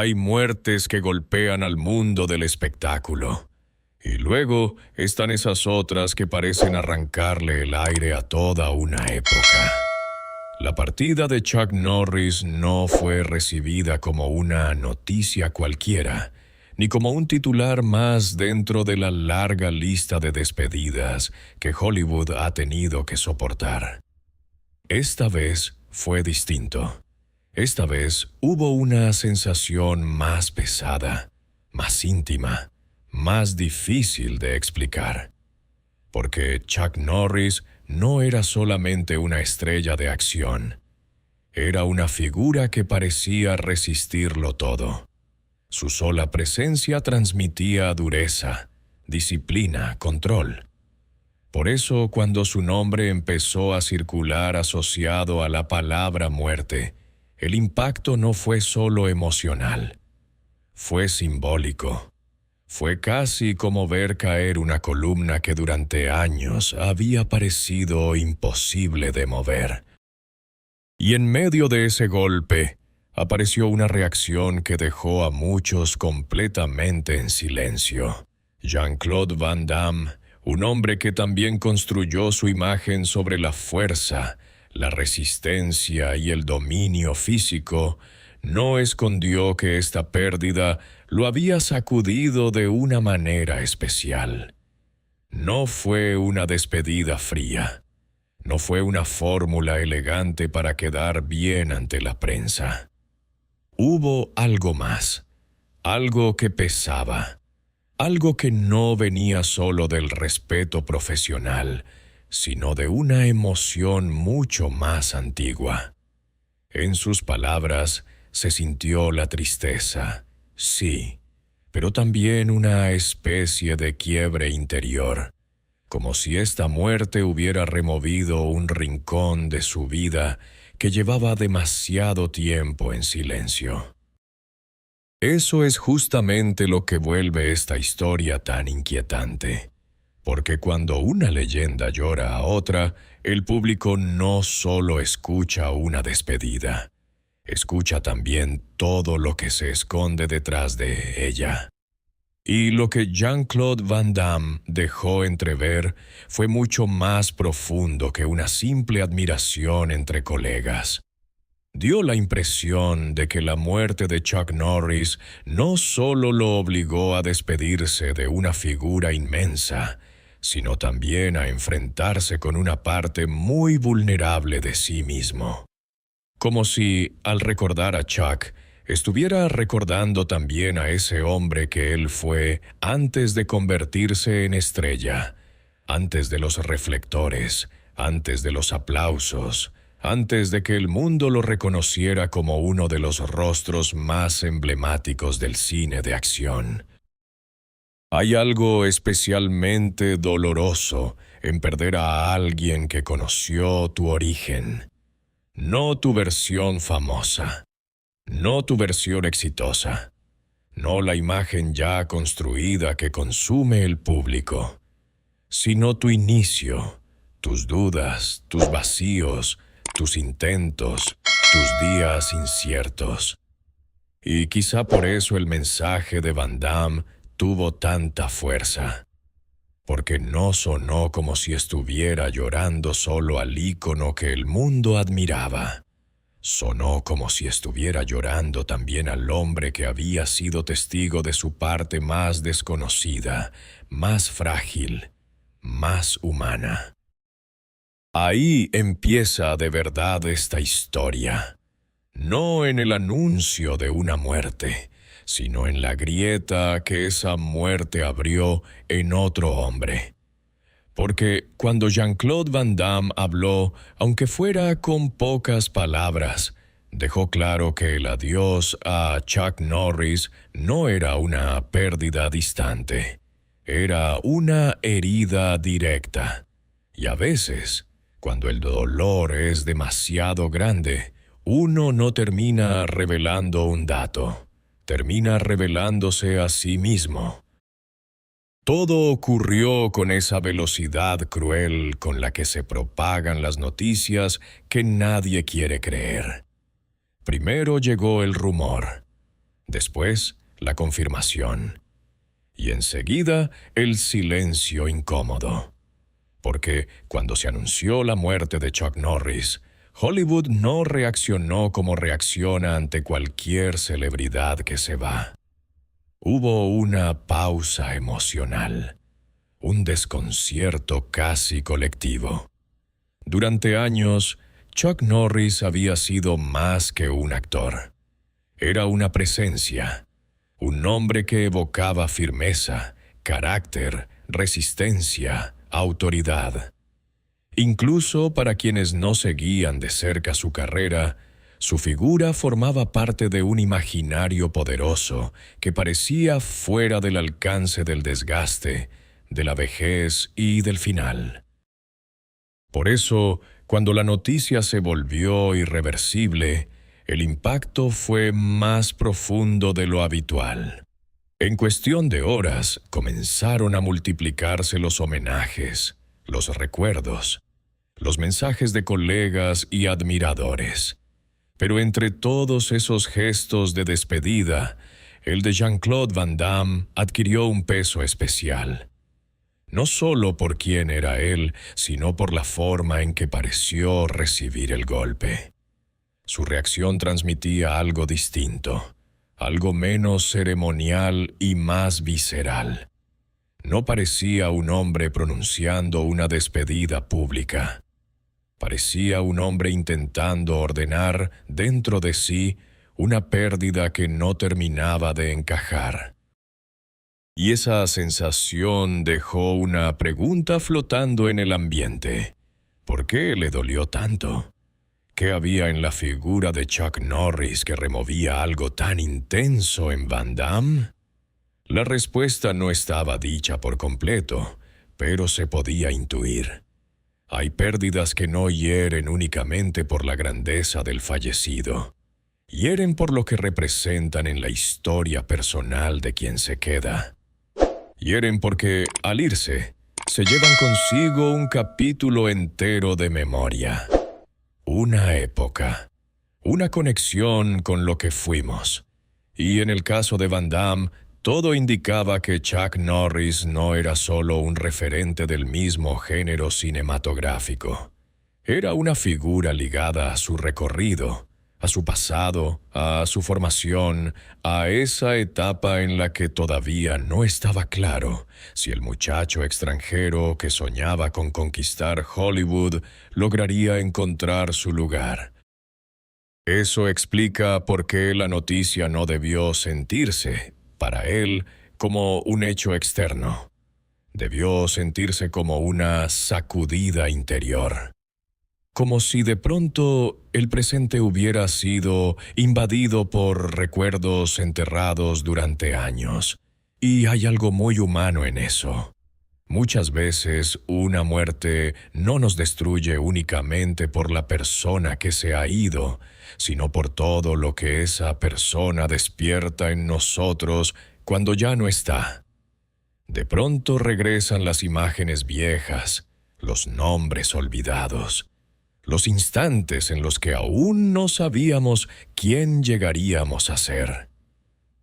Hay muertes que golpean al mundo del espectáculo. Y luego están esas otras que parecen arrancarle el aire a toda una época. La partida de Chuck Norris no fue recibida como una noticia cualquiera, ni como un titular más dentro de la larga lista de despedidas que Hollywood ha tenido que soportar. Esta vez fue distinto. Esta vez hubo una sensación más pesada, más íntima, más difícil de explicar. Porque Chuck Norris no era solamente una estrella de acción. Era una figura que parecía resistirlo todo. Su sola presencia transmitía dureza, disciplina, control. Por eso, cuando su nombre empezó a circular asociado a la palabra muerte, el impacto no fue solo emocional, fue simbólico. Fue casi como ver caer una columna que durante años había parecido imposible de mover. Y en medio de ese golpe, apareció una reacción que dejó a muchos completamente en silencio. Jean-Claude Van Damme, un hombre que también construyó su imagen sobre la fuerza, la resistencia y el dominio físico, no escondió que esta pérdida lo había sacudido de una manera especial. No fue una despedida fría. No fue una fórmula elegante para quedar bien ante la prensa. Hubo algo más, algo que pesaba, algo que no venía solo del respeto profesional, sino de una emoción mucho más antigua. En sus palabras se sintió la tristeza, sí, pero también una especie de quiebre interior, como si esta muerte hubiera removido un rincón de su vida que llevaba demasiado tiempo en silencio. Eso es justamente lo que vuelve esta historia tan inquietante. Porque cuando una leyenda llora a otra, el público no solo escucha una despedida, escucha también todo lo que se esconde detrás de ella. Y lo que Jean-Claude Van Damme dejó entrever fue mucho más profundo que una simple admiración entre colegas. Dio la impresión de que la muerte de Chuck Norris no solo lo obligó a despedirse de una figura inmensa, sino también a enfrentarse con una parte muy vulnerable de sí mismo. Como si, al recordar a Chuck, estuviera recordando también a ese hombre que él fue antes de convertirse en estrella, antes de los reflectores, antes de los aplausos, antes de que el mundo lo reconociera como uno de los rostros más emblemáticos del cine de acción. Hay algo especialmente doloroso en perder a alguien que conoció tu origen, no tu versión famosa, no tu versión exitosa, no la imagen ya construida que consume el público, sino tu inicio, tus dudas, tus vacíos, tus intentos, tus días inciertos. Y quizá por eso el mensaje de Van Damme tuvo tanta fuerza, porque no sonó como si estuviera llorando solo al ícono que el mundo admiraba. Sonó como si estuviera llorando también al hombre que había sido testigo de su parte más desconocida, más frágil, más humana. Ahí empieza de verdad esta historia, no en el anuncio de una muerte, sino en la grieta que esa muerte abrió en otro hombre. Porque cuando Jean-Claude Van Damme habló, aunque fuera con pocas palabras, dejó claro que el adiós a Chuck Norris no era una pérdida distante, era una herida directa. Y a veces, cuando el dolor es demasiado grande, uno no termina revelando un dato. Termina revelándose a sí mismo. Todo ocurrió con esa velocidad cruel con la que se propagan las noticias que nadie quiere creer. Primero llegó el rumor. Después, la confirmación. Y enseguida, el silencio incómodo. Porque cuando se anunció la muerte de Chuck Norris, Hollywood no reaccionó como reacciona ante cualquier celebridad que se va. Hubo una pausa emocional, un desconcierto casi colectivo. Durante años, Chuck Norris había sido más que un actor. Era una presencia, un hombre que evocaba firmeza, carácter, resistencia, autoridad. Incluso para quienes no seguían de cerca su carrera, su figura formaba parte de un imaginario poderoso que parecía fuera del alcance del desgaste, de la vejez y del final. Por eso, cuando la noticia se volvió irreversible, el impacto fue más profundo de lo habitual. En cuestión de horas, comenzaron a multiplicarse los homenajes, los recuerdos, los mensajes de colegas y admiradores. Pero entre todos esos gestos de despedida, el de Jean-Claude Van Damme adquirió un peso especial. No solo por quién era él, sino por la forma en que pareció recibir el golpe. Su reacción transmitía algo distinto, algo menos ceremonial y más visceral. No parecía un hombre pronunciando una despedida pública. Parecía un hombre intentando ordenar dentro de sí una pérdida que no terminaba de encajar. Y esa sensación dejó una pregunta flotando en el ambiente. ¿Por qué le dolió tanto? ¿Qué había en la figura de Chuck Norris que removía algo tan intenso en Van Damme? La respuesta no estaba dicha por completo, pero se podía intuir. Hay pérdidas que no hieren únicamente por la grandeza del fallecido. Hieren por lo que representan en la historia personal de quien se queda. Hieren porque, al irse, se llevan consigo un capítulo entero de memoria. Una época. Una conexión con lo que fuimos. Y en el caso de Van Damme, todo indicaba que Chuck Norris no era solo un referente del mismo género cinematográfico. Era una figura ligada a su recorrido, a su pasado, a su formación, a esa etapa en la que todavía no estaba claro si el muchacho extranjero que soñaba con conquistar Hollywood lograría encontrar su lugar. Eso explica por qué la noticia no debió sentirse, para él, como un hecho externo. Debió sentirse como una sacudida interior. Como si de pronto el presente hubiera sido invadido por recuerdos enterrados durante años. Y hay algo muy humano en eso. Muchas veces una muerte no nos destruye únicamente por la persona que se ha ido, sino por todo lo que esa persona despierta en nosotros cuando ya no está. De pronto regresan las imágenes viejas, los nombres olvidados, los instantes en los que aún no sabíamos quién llegaríamos a ser.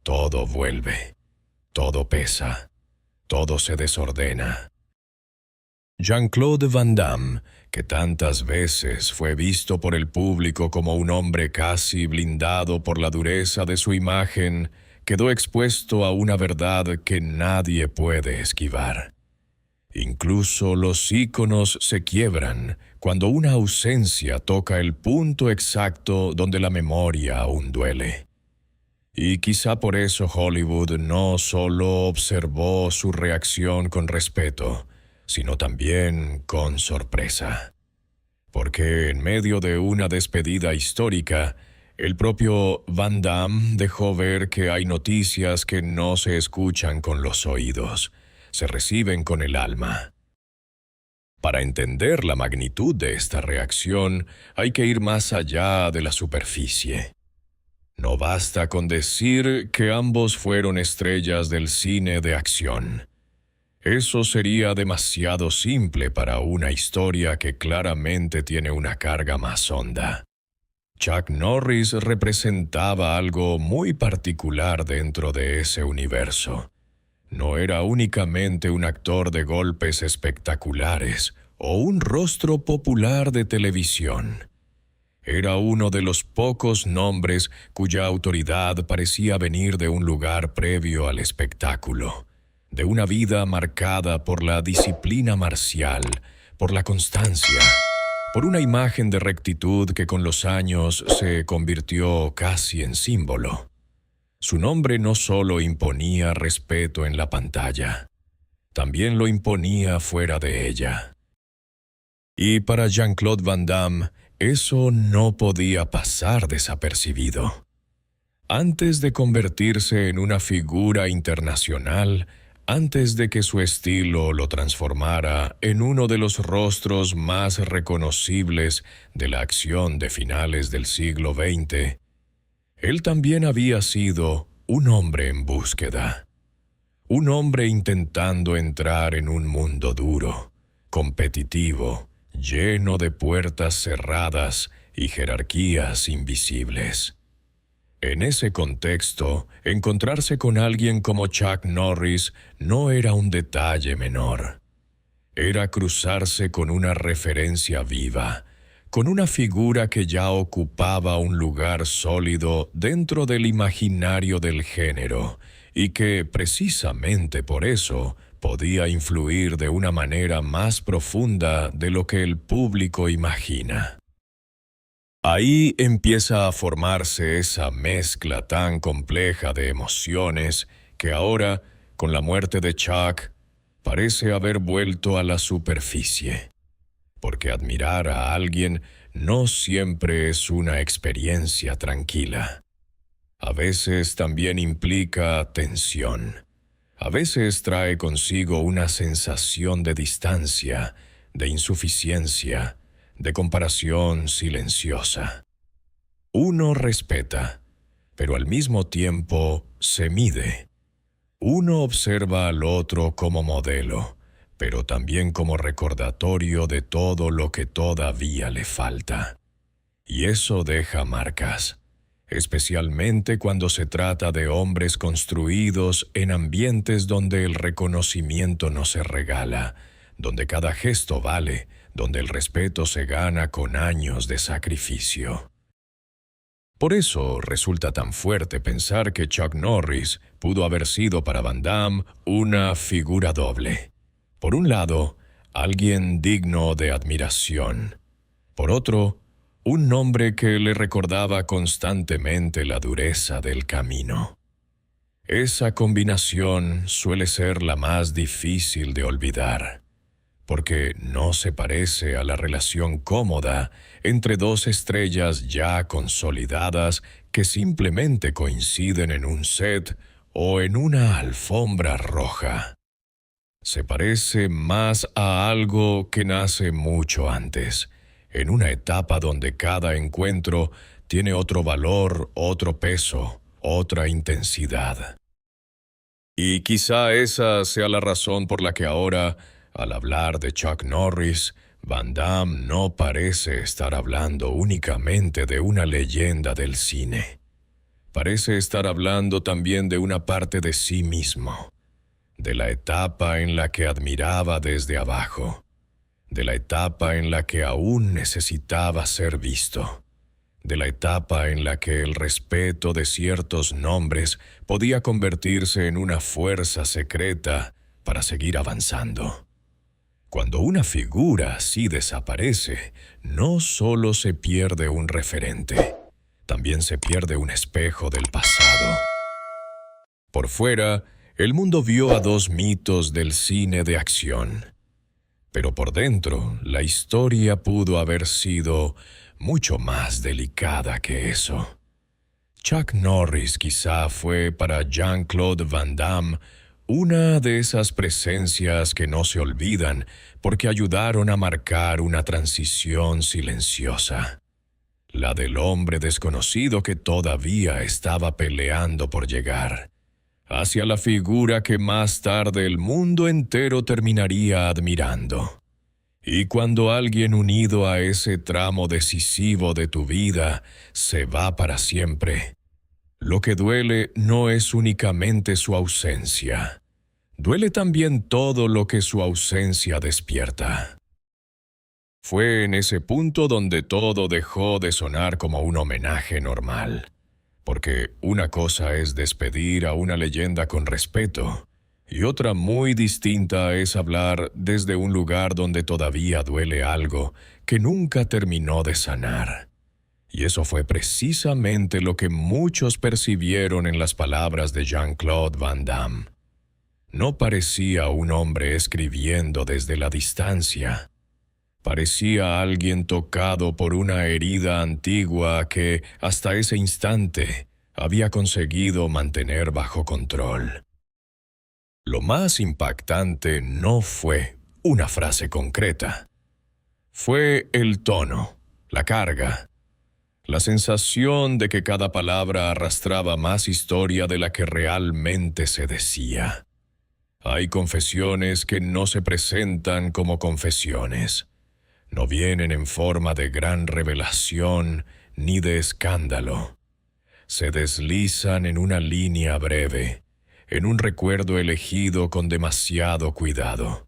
Todo vuelve, todo pesa. Todo se desordena. Jean-Claude Van Damme, que tantas veces fue visto por el público como un hombre casi blindado por la dureza de su imagen, quedó expuesto a una verdad que nadie puede esquivar. Incluso los íconos se quiebran cuando una ausencia toca el punto exacto donde la memoria aún duele. Y quizá por eso Hollywood no solo observó su reacción con respeto, sino también con sorpresa. Porque en medio de una despedida histórica, el propio Van Damme dejó ver que hay noticias que no se escuchan con los oídos, se reciben con el alma. Para entender la magnitud de esta reacción, hay que ir más allá de la superficie. No basta con decir que ambos fueron estrellas del cine de acción. Eso sería demasiado simple para una historia que claramente tiene una carga más honda. Chuck Norris representaba algo muy particular dentro de ese universo. No era únicamente un actor de golpes espectaculares o un rostro popular de televisión. Era uno de los pocos nombres cuya autoridad parecía venir de un lugar previo al espectáculo, de una vida marcada por la disciplina marcial, por la constancia, por una imagen de rectitud que con los años se convirtió casi en símbolo. Su nombre no solo imponía respeto en la pantalla, también lo imponía fuera de ella. Y para Jean-Claude Van Damme, eso no podía pasar desapercibido. Antes de convertirse en una figura internacional, antes de que su estilo lo transformara en uno de los rostros más reconocibles de la acción de finales del siglo XX, él también había sido un hombre en búsqueda. Un hombre intentando entrar en un mundo duro, competitivo, lleno de puertas cerradas y jerarquías invisibles. En ese contexto, encontrarse con alguien como Chuck Norris no era un detalle menor. Era cruzarse con una referencia viva, con una figura que ya ocupaba un lugar sólido dentro del imaginario del género y que, precisamente por eso, podía influir de una manera más profunda de lo que el público imagina. Ahí empieza a formarse esa mezcla tan compleja de emociones que ahora, con la muerte de Chuck, parece haber vuelto a la superficie. Porque admirar a alguien no siempre es una experiencia tranquila. A veces también implica tensión. A veces trae consigo una sensación de distancia, de insuficiencia, de comparación silenciosa. Uno respeta, pero al mismo tiempo se mide. Uno observa al otro como modelo, pero también como recordatorio de todo lo que todavía le falta. Y eso deja marcas, especialmente cuando se trata de hombres construidos en ambientes donde el reconocimiento no se regala, donde cada gesto vale, donde el respeto se gana con años de sacrificio. Por eso resulta tan fuerte pensar que Chuck Norris pudo haber sido para Van Damme una figura doble. Por un lado, alguien digno de admiración. Por otro, un nombre que le recordaba constantemente la dureza del camino. Esa combinación suele ser la más difícil de olvidar, porque no se parece a la relación cómoda entre dos estrellas ya consolidadas que simplemente coinciden en un set o en una alfombra roja. Se parece más a algo que nace mucho antes, en una etapa donde cada encuentro tiene otro valor, otro peso, otra intensidad. Y quizá esa sea la razón por la que ahora, al hablar de Chuck Norris, Van Damme no parece estar hablando únicamente de una leyenda del cine. Parece estar hablando también de una parte de sí mismo, de la etapa en la que admiraba desde abajo, de la etapa en la que aún necesitaba ser visto, de la etapa en la que el respeto de ciertos nombres podía convertirse en una fuerza secreta para seguir avanzando. Cuando una figura así desaparece, no solo se pierde un referente, también se pierde un espejo del pasado. Por fuera, el mundo vio a dos mitos del cine de acción. Pero por dentro, la historia pudo haber sido mucho más delicada que eso. Chuck Norris quizá fue para Jean-Claude Van Damme una de esas presencias que no se olvidan porque ayudaron a marcar una transición silenciosa. La del hombre desconocido que todavía estaba peleando por llegar, hacia la figura que más tarde el mundo entero terminaría admirando. Y cuando alguien unido a ese tramo decisivo de tu vida se va para siempre, lo que duele no es únicamente su ausencia, duele también todo lo que su ausencia despierta. Fue en ese punto donde todo dejó de sonar como un homenaje normal, porque una cosa es despedir a una leyenda con respeto, y otra muy distinta es hablar desde un lugar donde todavía duele algo que nunca terminó de sanar. Y eso fue precisamente lo que muchos percibieron en las palabras de Jean-Claude Van Damme. No parecía un hombre escribiendo desde la distancia. Parecía alguien tocado por una herida antigua que, hasta ese instante, había conseguido mantener bajo control. Lo más impactante no fue una frase concreta. Fue el tono, la carga, la sensación de que cada palabra arrastraba más historia de la que realmente se decía. Hay confesiones que no se presentan como confesiones. No vienen en forma de gran revelación ni de escándalo. Se deslizan en una línea breve, en un recuerdo elegido con demasiado cuidado,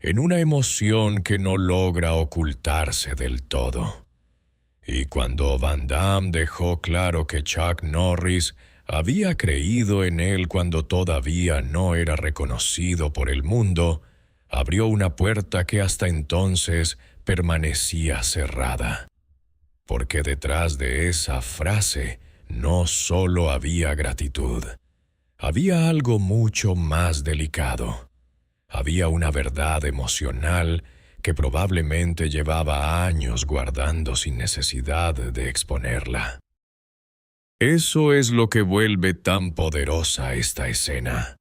en una emoción que no logra ocultarse del todo. Y cuando Van Damme dejó claro que Chuck Norris había creído en él cuando todavía no era reconocido por el mundo, abrió una puerta que hasta entonces permanecía cerrada. Porque detrás de esa frase no solo había gratitud, había algo mucho más delicado. Había una verdad emocional que probablemente llevaba años guardando sin necesidad de exponerla. Eso es lo que vuelve tan poderosa esta escena.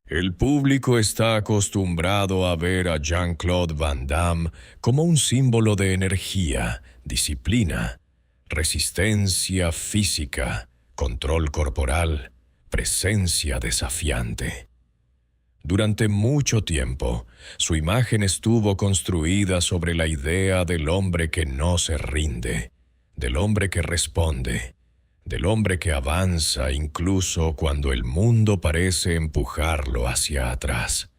El público está acostumbrado a ver a Jean-Claude Van Damme como un símbolo de energía, disciplina, resistencia física, control corporal, presencia desafiante. Durante mucho tiempo, su imagen estuvo construida sobre la idea del hombre que no se rinde, del hombre que responde, del hombre que avanza incluso cuando el mundo parece empujarlo hacia atrás.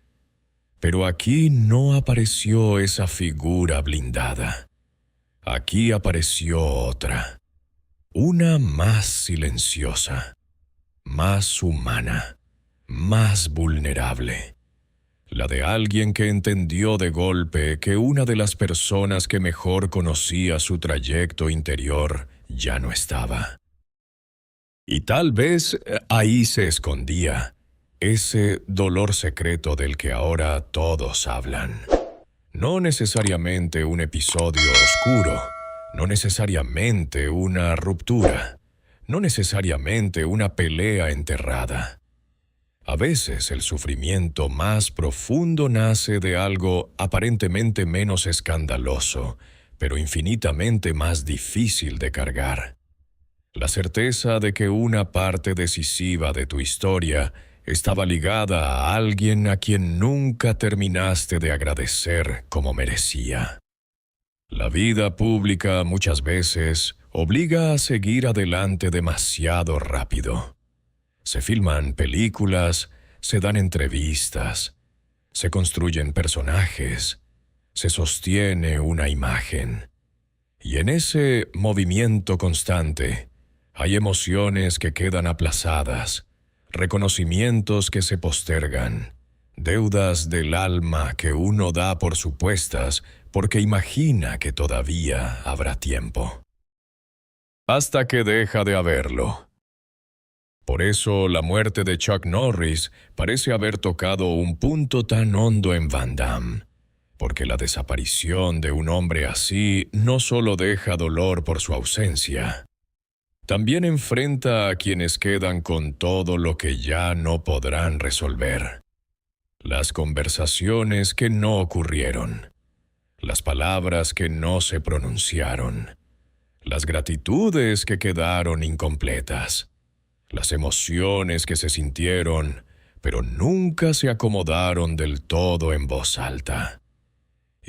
Pero aquí no apareció esa figura blindada. Aquí apareció otra, una más silenciosa, más humana, más vulnerable. La de alguien que entendió de golpe que una de las personas que mejor conocía su trayecto interior ya no estaba. Y tal vez ahí se escondía ese dolor secreto del que ahora todos hablan. No necesariamente un episodio oscuro, no necesariamente una ruptura, no necesariamente una pelea enterrada. A veces el sufrimiento más profundo nace de algo aparentemente menos escandaloso, pero infinitamente más difícil de cargar. La certeza de que una parte decisiva de tu historia estaba ligada a alguien a quien nunca terminaste de agradecer como merecía. La vida pública muchas veces obliga a seguir adelante demasiado rápido. Se filman películas, se dan entrevistas, se construyen personajes, se sostiene una imagen. Y en ese movimiento constante, hay emociones que quedan aplazadas, reconocimientos que se postergan, deudas del alma que uno da por supuestas porque imagina que todavía habrá tiempo. Hasta que deja de haberlo. Por eso la muerte de Chuck Norris parece haber tocado un punto tan hondo en Van Damme, porque la desaparición de un hombre así no solo deja dolor por su ausencia, también enfrenta a quienes quedan con todo lo que ya no podrán resolver. Las conversaciones que no ocurrieron, las palabras que no se pronunciaron, las gratitudes que quedaron incompletas, las emociones que se sintieron, pero nunca se acomodaron del todo en voz alta.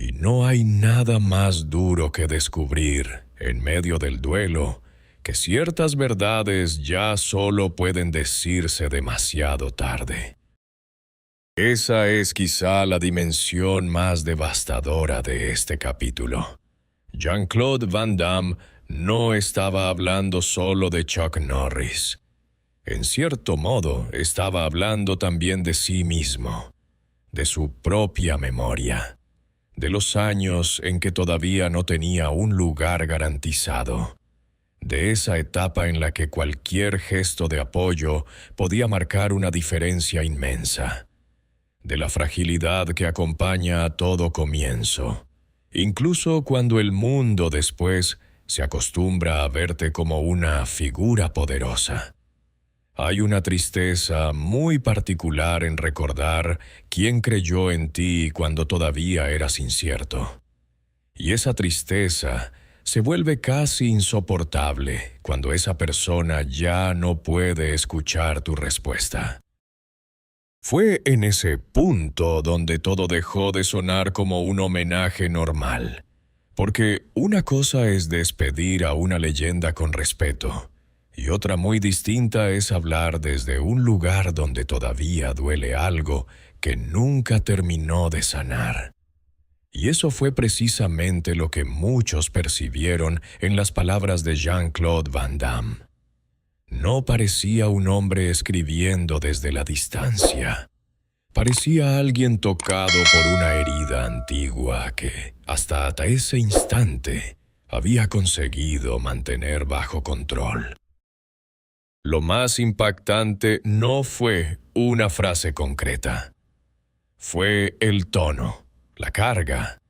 Y no hay nada más duro que descubrir, en medio del duelo, que ciertas verdades ya solo pueden decirse demasiado tarde. Esa es quizá la dimensión más devastadora de este capítulo. Jean-Claude Van Damme no estaba hablando solo de Chuck Norris. En cierto modo, estaba hablando también de sí mismo, de su propia memoria, de los años en que todavía no tenía un lugar garantizado, de esa etapa en la que cualquier gesto de apoyo podía marcar una diferencia inmensa, de la fragilidad que acompaña a todo comienzo, incluso cuando el mundo después se acostumbra a verte como una figura poderosa. Hay una tristeza muy particular en recordar quién creyó en ti cuando todavía eras incierto. Y esa tristeza se vuelve casi insoportable cuando esa persona ya no puede escuchar tu respuesta. Fue en ese punto donde todo dejó de sonar como un homenaje normal, porque una cosa es despedir a una leyenda con respeto, y otra muy distinta es hablar desde un lugar donde todavía duele algo que nunca terminó de sanar. Y eso fue precisamente lo que muchos percibieron en las palabras de Jean-Claude Van Damme. No parecía un hombre escribiendo desde la distancia. Parecía alguien tocado por una herida antigua que, hasta ese instante, había conseguido mantener bajo control. Lo más impactante no fue una frase concreta. Fue el tono, la carga,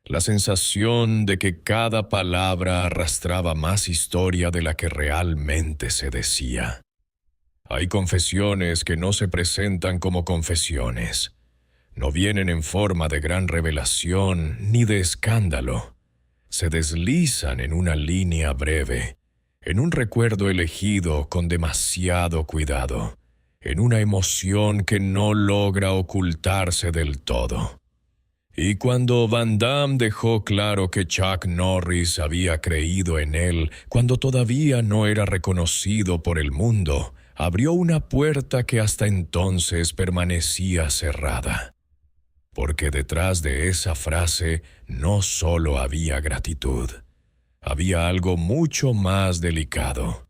la sensación de que cada palabra arrastraba más historia de la que realmente se decía. Hay confesiones que no se presentan como confesiones. No vienen en forma de gran revelación ni de escándalo. Se deslizan en una línea breve, en un recuerdo elegido con demasiado cuidado, en una emoción que no logra ocultarse del todo. Y cuando Van Damme dejó claro que Chuck Norris había creído en él cuando todavía no era reconocido por el mundo, abrió una puerta que hasta entonces permanecía cerrada. Porque detrás de esa frase no solo había gratitud. Había algo mucho más delicado.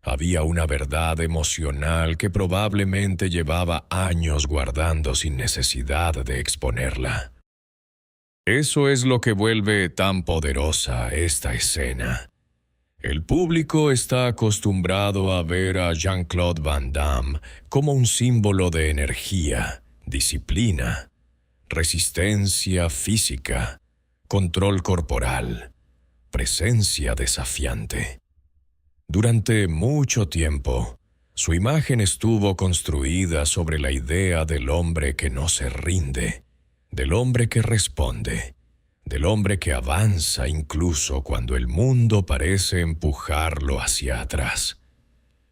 Había una verdad emocional que probablemente llevaba años guardando sin necesidad de exponerla. Eso es lo que vuelve tan poderosa esta escena. El público está acostumbrado a ver a Jean-Claude Van Damme como un símbolo de energía, disciplina, resistencia física, control corporal, presencia desafiante. Durante mucho tiempo, su imagen estuvo construida sobre la idea del hombre que no se rinde, del hombre que responde, del hombre que avanza incluso cuando el mundo parece empujarlo hacia atrás.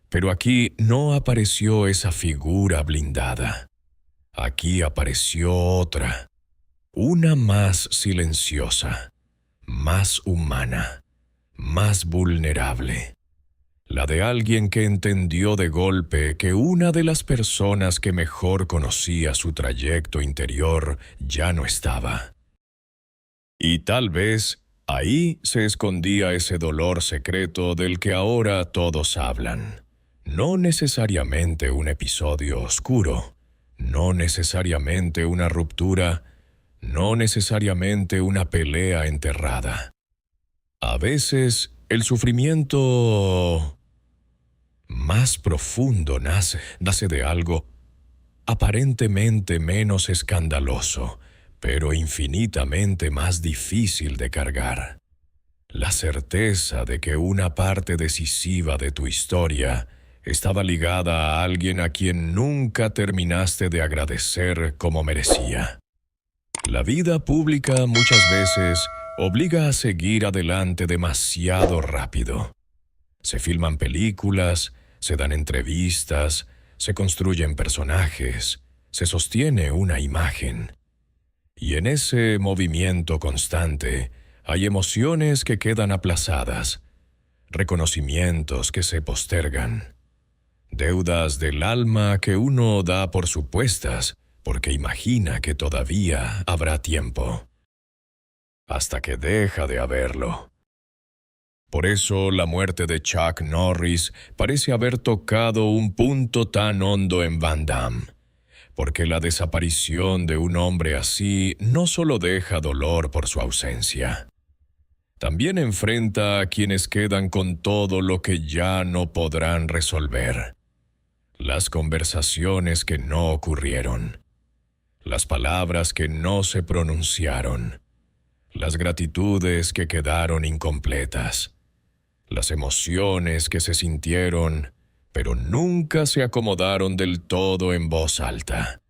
Pero aquí no apareció esa figura blindada. Aquí apareció otra, una más silenciosa, más humana, más vulnerable. La de alguien que entendió de golpe que una de las personas que mejor conocía su trayecto interior ya no estaba. Y tal vez ahí se escondía ese dolor secreto del que ahora todos hablan. No necesariamente un episodio oscuro, no necesariamente una ruptura, no necesariamente una pelea enterrada. A veces el sufrimiento más profundo nace de algo aparentemente menos escandaloso, pero infinitamente más difícil de cargar. La certeza de que una parte decisiva de tu historia estaba ligada a alguien a quien nunca terminaste de agradecer como merecía. La vida pública muchas veces obliga a seguir adelante demasiado rápido. Se filman películas, se dan entrevistas, se construyen personajes, se sostiene una imagen. Y en ese movimiento constante hay emociones que quedan aplazadas, reconocimientos que se postergan, deudas del alma que uno da por supuestas porque imagina que todavía habrá tiempo, hasta que deja de haberlo. Por eso la muerte de Chuck Norris parece haber tocado un punto tan hondo en Van Damme, porque la desaparición de un hombre así no solo deja dolor por su ausencia, también enfrenta a quienes quedan con todo lo que ya no podrán resolver. Las conversaciones que no ocurrieron, las palabras que no se pronunciaron, las gratitudes que quedaron incompletas, las emociones que se sintieron, pero nunca se acomodaron del todo en voz alta.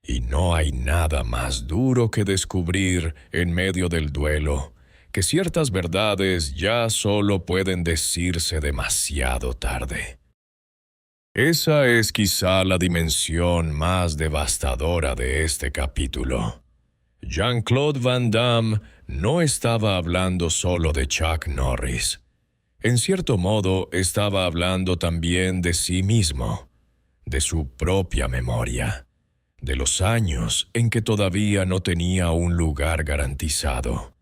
Y no hay nada más duro que descubrir en medio del duelo que ciertas verdades ya solo pueden decirse demasiado tarde. Esa es quizá la dimensión más devastadora de este capítulo. Jean-Claude Van Damme no estaba hablando solo de Chuck Norris. En cierto modo, estaba hablando también de sí mismo, de su propia memoria, de los años en que todavía no tenía un lugar garantizado,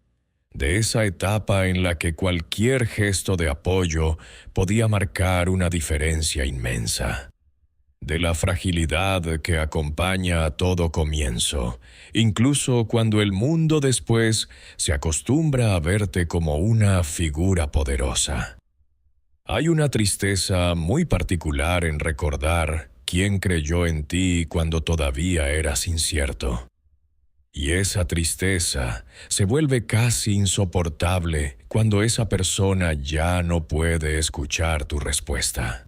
de esa etapa en la que cualquier gesto de apoyo podía marcar una diferencia inmensa, de la fragilidad que acompaña a todo comienzo, incluso cuando el mundo después se acostumbra a verte como una figura poderosa. Hay una tristeza muy particular en recordar quién creyó en ti cuando todavía eras incierto. Y esa tristeza se vuelve casi insoportable cuando esa persona ya no puede escuchar tu respuesta.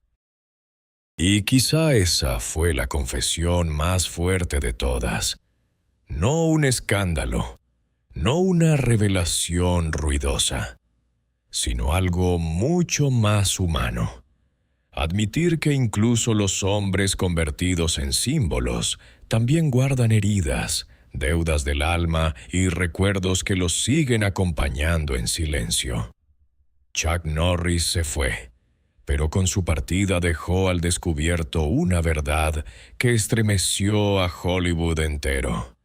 Y quizá esa fue la confesión más fuerte de todas. No un escándalo, no una revelación ruidosa, sino algo mucho más humano. Admitir que incluso los hombres convertidos en símbolos también guardan heridas, deudas del alma y recuerdos que los siguen acompañando en silencio. Chuck Norris se fue, pero con su partida dejó al descubierto una verdad que estremeció a Hollywood entero.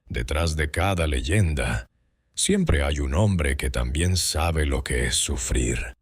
Detrás de cada leyenda, siempre hay un hombre que también sabe lo que es sufrir.